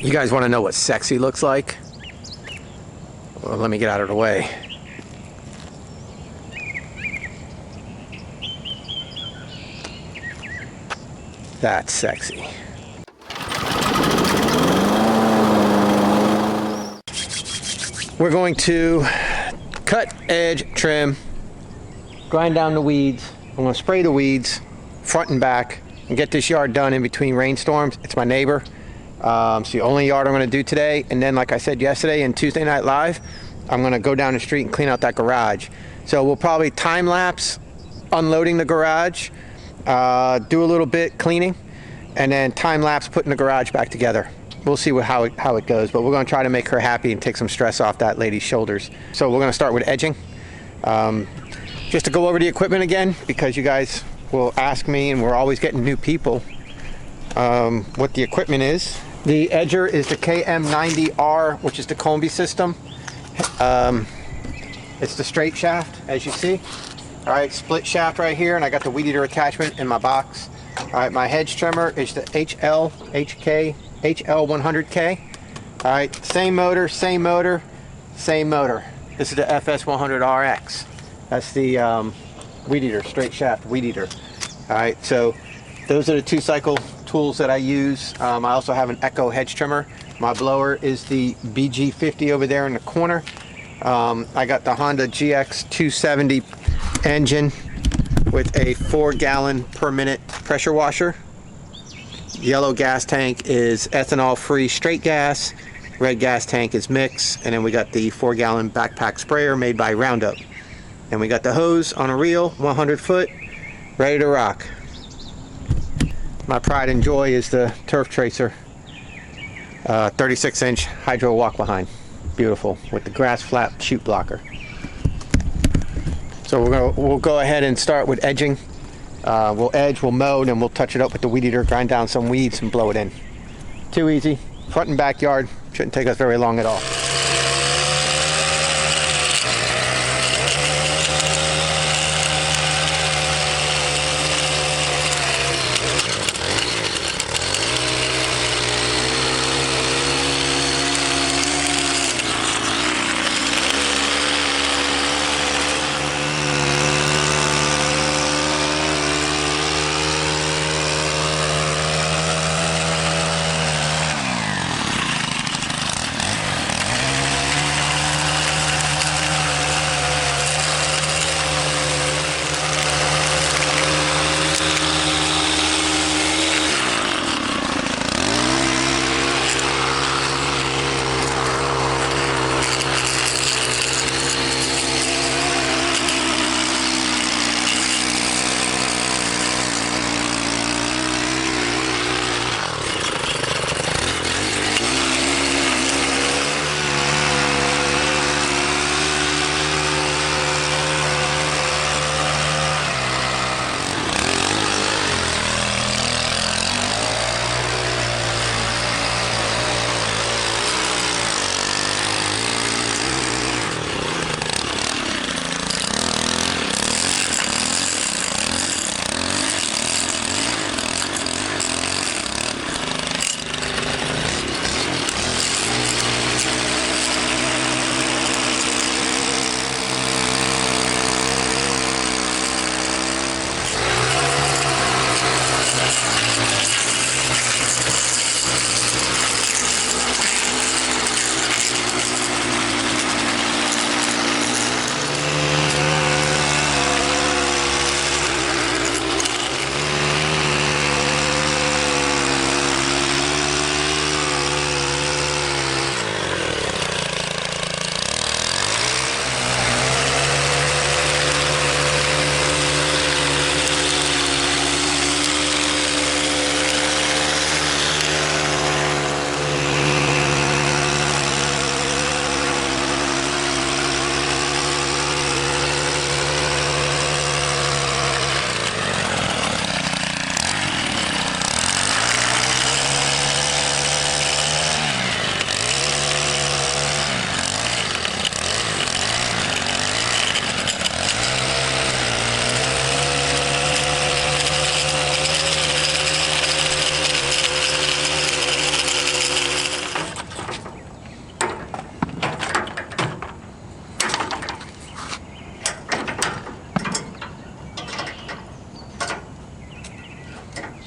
You guys want to know what sexy looks like? Well, let me get out of the way. That's sexy. We're going to cut, edge, trim, grind down the weeds. I'm going to spray the weeds front and back and get this yard done in between rainstorms. It's my neighbor. It's the only yard I'm going to do today. And then, like I said yesterday in Tuesday Night Live, I'm going to go down the street and clean out that garage. So we'll probably time lapse unloading the garage, do a little bit cleaning, and then time lapse putting the garage back together. We'll see how it goes, but we're going to try to make her happy and take some stress off that lady's shoulders. So we're going to start with edging. Just to go over the equipment again, because you guys will ask me, and we're always getting new people, what the equipment is. The edger is the KM90R, which is the Combi system. It's the straight shaft, as you see. All right, split shaft right here, and I got the weed eater attachment in my box. All right, my hedge trimmer is the HL100K. All right, same motor, same motor, same motor. This is the FS100RX. That's the weed eater, straight shaft weed eater. All right, so those are the 2-cycle tools that I use. I also have an Echo hedge trimmer. My blower is the BG50 over there in the corner. I got the Honda GX270 engine with a 4-gallon per minute pressure washer. Yellow gas tank is ethanol-free straight gas. Red gas tank is mix. And then we got the 4-gallon backpack sprayer made by Roundup. And we got the hose on a reel, 100 foot, ready to rock. My pride and joy is the Turf Tracer, 36-inch hydro walk behind. Beautiful, with the grass flap chute blocker. So we'll go ahead and start with edging. We'll edge, we'll mow, and then we'll touch it up with the weed eater, grind down some weeds and blow it in. Too easy. Front and backyard, shouldn't take us very long at all.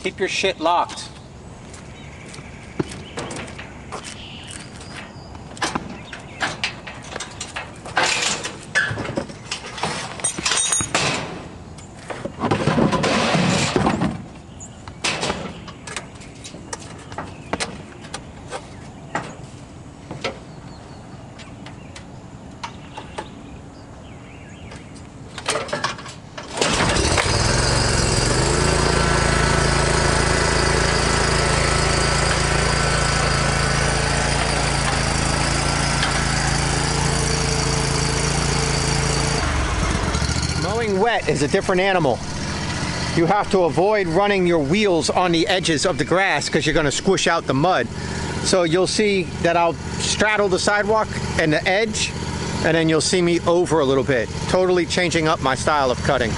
Keep your shit locked. Mowing wet is a different animal. You have to avoid running your wheels on the edges of the grass because you're going to squish out the mud. So you'll see that I'll straddle the sidewalk and the edge, and then you'll see me over a little bit, totally changing up my style of cutting.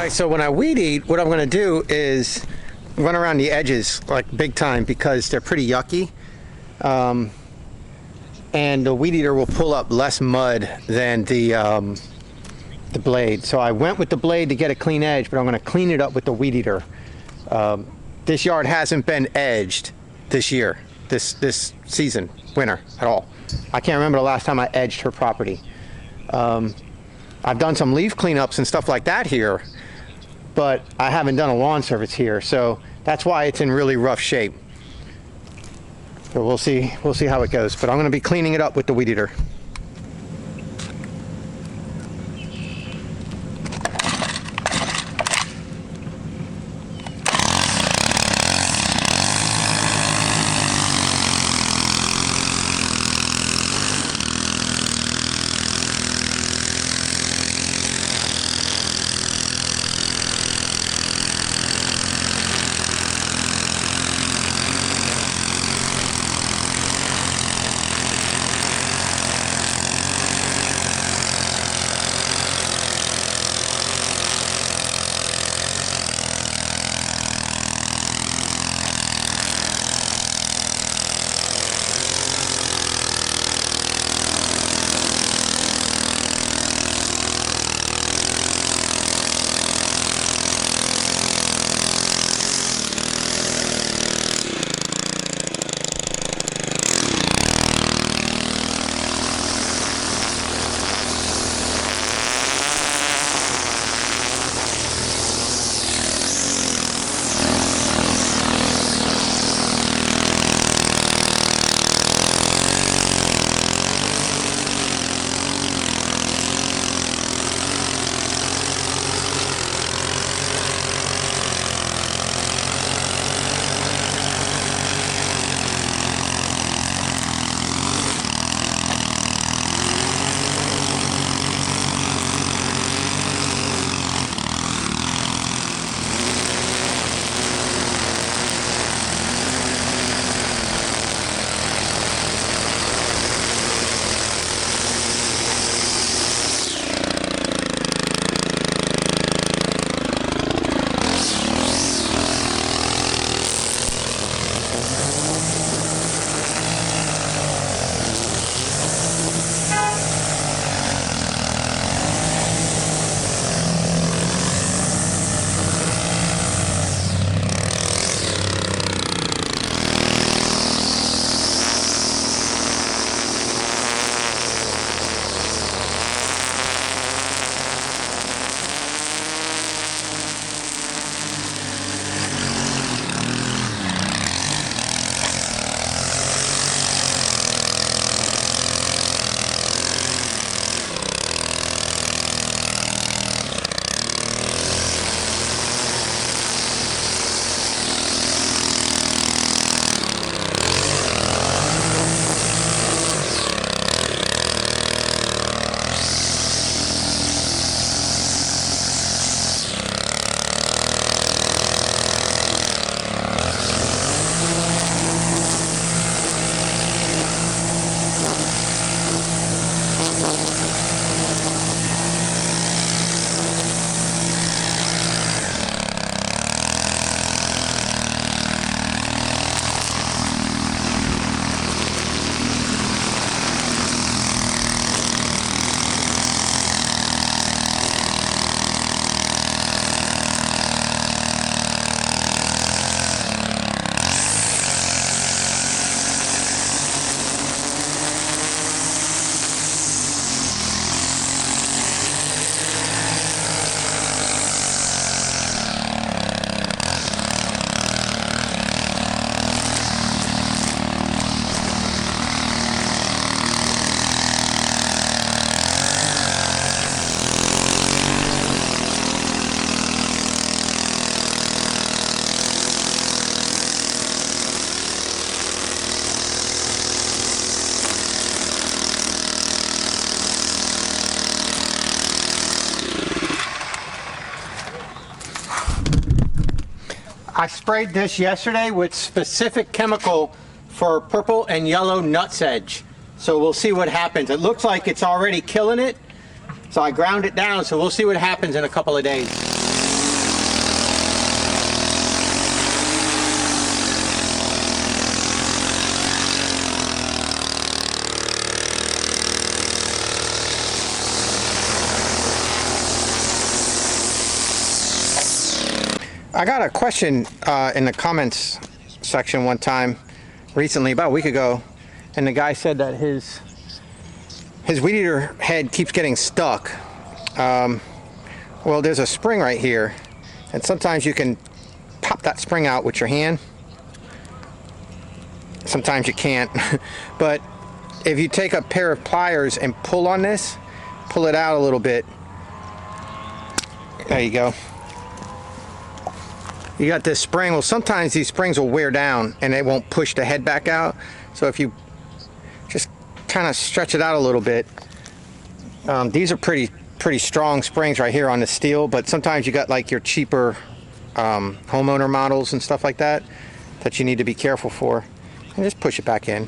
right, so when I weed eat, what I'm going to do is run around the edges like big time because they're pretty yucky. And the weed eater will pull up less mud than the blade. So I went with the blade to get a clean edge, but I'm going to clean it up with the weed eater. This yard hasn't been edged this year, this season, winter, at all. I can't remember the last time I edged her property. I've done some leaf cleanups and stuff like that here, but I haven't done a lawn service here, so that's why it's in really rough shape. So we'll see how it goes, but I'm going to be cleaning it up with the weed eater. I sprayed this yesterday with specific chemical for purple and yellow nutsedge. So we'll see what happens. It looks like it's already killing it. So I ground it down, so we'll see what happens in a couple of days. I got a question in the comments section one time recently, about a week ago, and the guy said that his weed eater head keeps getting stuck. Well, there's a spring right here, and sometimes you can pop that spring out with your hand. Sometimes you can't. But if you take a pair of pliers and pull on this, pull it out a little bit. There you go. You got this spring. Well, sometimes these springs will wear down and they won't push the head back out. So if you just kind of stretch it out a little bit, these are pretty strong springs right here on the steel, but sometimes you got like your cheaper homeowner models and stuff like that you need to be careful for. And just push it back in.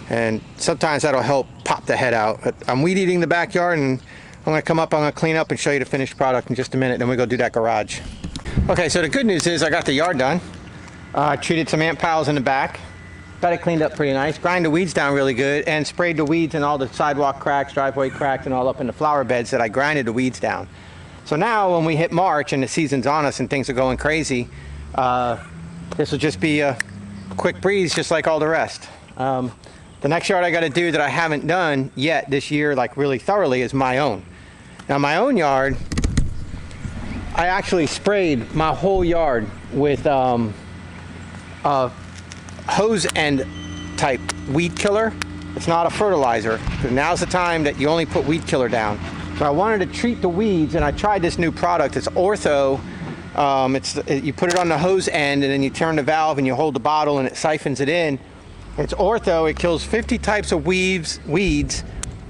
And sometimes that'll help pop the head out. But I'm weed eating the backyard, and I'm gonna come up, I'm gonna clean up and show you the finished product in just a minute, then we go do that garage. Okay, so the good news is I got the yard done. I treated some ant piles in the back. Got it cleaned up pretty nice. Grind the weeds down really good and sprayed the weeds in all the sidewalk cracks, driveway cracks, and all up in the flower beds that I grinded the weeds down. So now when we hit March and the season's on us and things are going crazy, this will just be a quick breeze just like all the rest. The next yard I got to do that I haven't done yet this year, like really thoroughly, is my own. Now my own yard, I actually sprayed my whole yard with a hose end type weed killer. It's not a fertilizer, because now's the time that you only put weed killer down. So I wanted to treat the weeds, and I tried this new product. It's Ortho. You put it on the hose end, and then you turn the valve and you hold the bottle and it siphons it in. It's Ortho. It kills 50 types of weeds,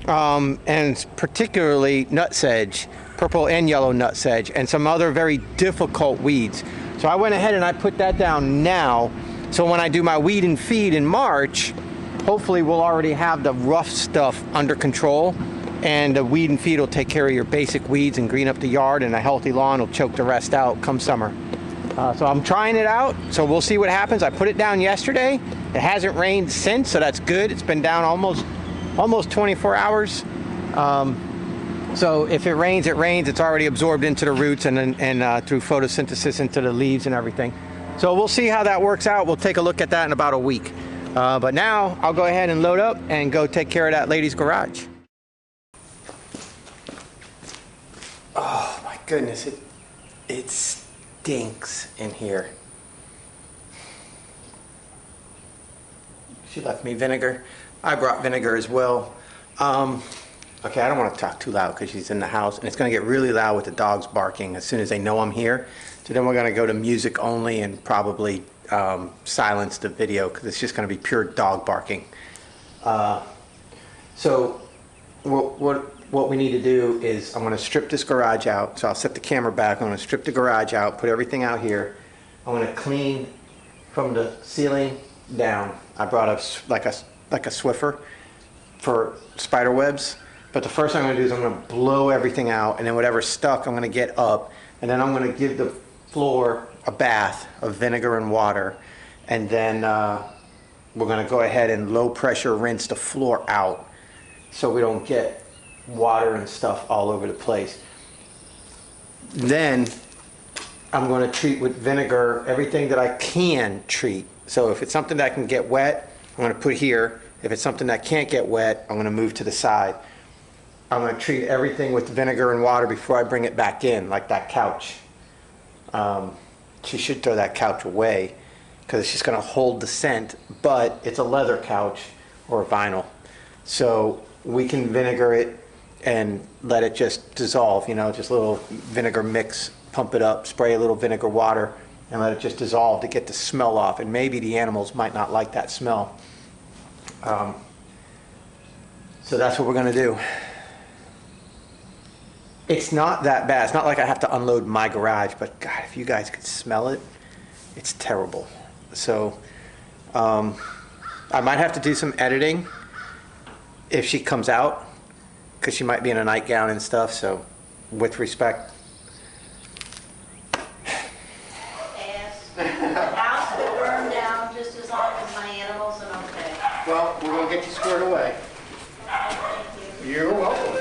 and particularly nutsedge, purple and yellow nutsedge, and some other very difficult weeds. So I went ahead and I put that down now. So when I do my weed and feed in March, hopefully we'll already have the rough stuff under control, and the weed and feed will take care of your basic weeds and green up the yard, and a healthy lawn will choke the rest out come summer. So I'm trying it out, so we'll see what happens. I put it down yesterday. It hasn't rained since, so that's good. It's been down almost 24 hours. So if it rains, it rains. It's already absorbed into the roots and through photosynthesis into the leaves and everything. So we'll see how that works out. We'll take a look at that in about a week. But now I'll go ahead and load up and go take care of that lady's garage. Oh my goodness, it stinks in here. She left me vinegar. I brought vinegar as well. Okay, I don't want to talk too loud because she's in the house, and it's going to get really loud with the dogs barking as soon as they know I'm here. So then we're going to go to music only and probably silence the video because it's just going to be pure dog barking. So what we need to do is I'm going to strip this garage out. So I'll set the camera back. I'm going to strip the garage out, put everything out here. I'm going to clean from the ceiling down. I brought like a Swiffer for spider webs. But the first thing I'm going to do is I'm going to blow everything out, and then whatever's stuck I'm going to get up, and then I'm going to give the floor a bath of vinegar and water, and then we're going to go ahead and low pressure rinse the floor out so we don't get water and stuff all over the place. Then I'm going to treat with vinegar everything that I can treat. So if it's something that can get wet, I'm going to put here. If it's something that can't get wet, I'm going to move to the side. I'm going to treat everything with vinegar and water before I bring it back in, like that couch. She should throw that couch away because it's just going to hold the scent, but it's a leather couch or vinyl. So we can vinegar it and let it just dissolve, you know, just a little vinegar mix, pump it up, spray a little vinegar water, and let it just dissolve to get the smell off. And maybe the animals might not like that smell. So that's what we're going to do. It's not that bad. It's not like I have to unload my garage, but God, if you guys could smell it, it's terrible. So I might have to do some editing if she comes out, because she might be in a nightgown and stuff. So with respect. The house will burn down just as long as my animals are okay. Well, we're going to get you squared away. Thank you. You're welcome.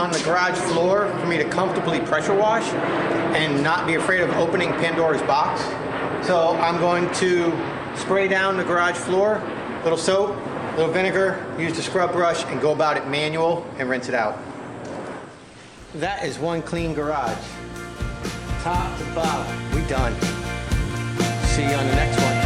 on the garage floor for me to comfortably pressure wash and not be afraid of opening Pandora's box. So I'm going to spray down the garage floor, little soap, little vinegar, use the scrub brush, and go about it manual and rinse it out. That is one clean garage. Top to bottom, we done. See you on the next one.